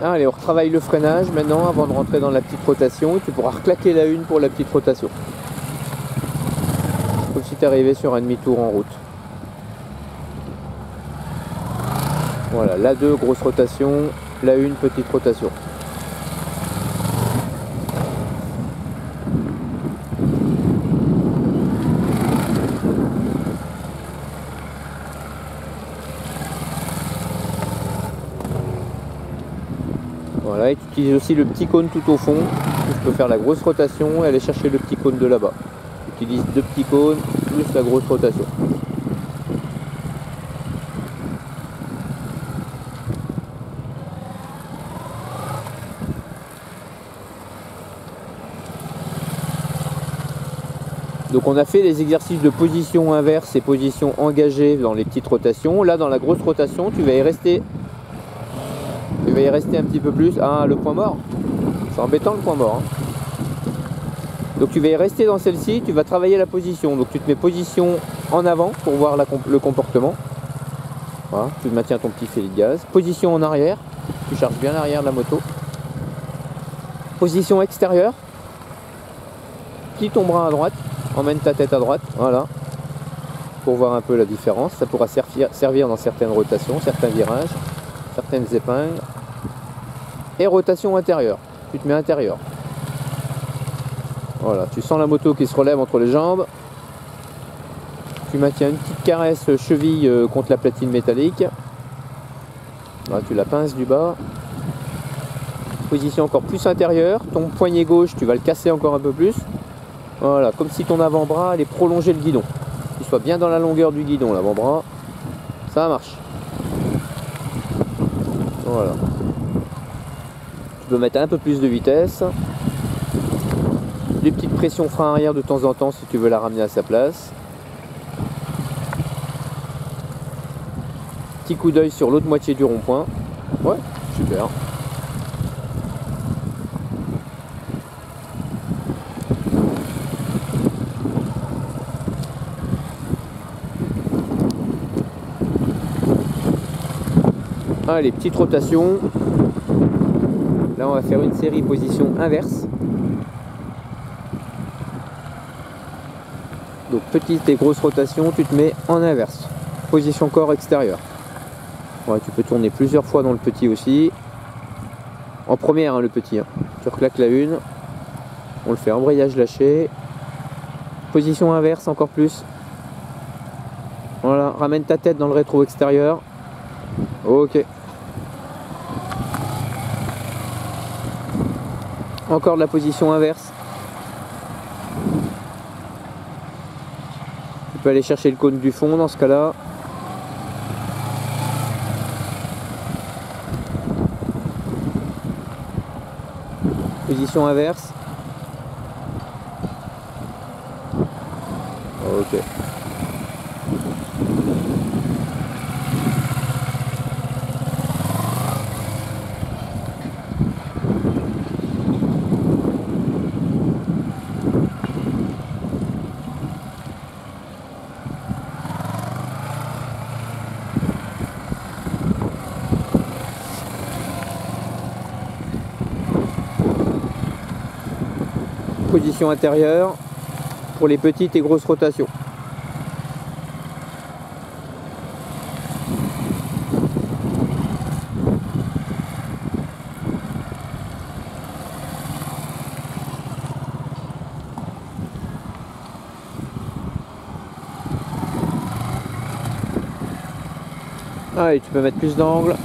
Allez, on retravaille le freinage maintenant avant de rentrer dans la petite rotation. Tu pourras reclaquer la une pour la petite rotation. Comme si tu arrivais sur un demi-tour en route. Voilà, la 2, grosse rotation. La 1, petite rotation. Voilà, et tu utilises aussi le petit cône tout au fond. Tu peux faire la grosse rotation et aller chercher le petit cône de là-bas. Tu utilises 2 petits cônes plus la grosse rotation. Donc on a fait les exercices de position inverse et position engagée dans les petites rotations. Là dans la grosse rotation, tu vas y rester un petit peu plus. Ah, le point mort. C'est embêtant le point mort. Hein. Donc tu vas y rester dans celle-ci, tu vas travailler la position. Donc tu te mets position en avant pour voir le comportement. Voilà, tu maintiens ton petit filet de gaz. Position en arrière, tu charges bien l'arrière de la moto. Position extérieure. Plie ton bras à droite, emmène ta tête à droite, voilà. Pour voir un peu la différence. Ça pourra servir dans certaines rotations, certains virages, certaines épingles. Et rotation intérieure, tu te mets intérieur. Voilà, tu sens la moto qui se relève entre les jambes. Tu maintiens une petite caresse cheville contre la platine métallique. Voilà, tu la pinces du bas. Position encore plus intérieure. Ton poignet gauche, tu vas le casser encore un peu plus. Voilà, comme si ton avant-bras allait prolonger le guidon. Qu'il soit bien dans la longueur du guidon, l'avant-bras. Ça marche. Voilà. Tu peux mettre un peu plus de vitesse. Des petites pressions frein arrière de temps en temps si tu veux la ramener à sa place. Petit coup d'œil sur l'autre moitié du rond-point. Ouais, super. Allez, petite rotation. Là, on va faire une série position inverse. Donc, petite et grosse rotation, tu te mets en inverse. Position corps extérieur. Ouais, tu peux tourner plusieurs fois dans le petit aussi. En première, hein, le petit. Hein. Tu reclaques la une. On le fait embrayage lâché. Position inverse encore plus. Voilà, ramène ta tête dans le rétro extérieur. Ok. Encore de la position inverse. Tu peux aller chercher le cône du fond dans ce cas-là. Position inverse. Ok. Position intérieure pour les petites et grosses rotations. Allez, tu peux mettre plus d'angle.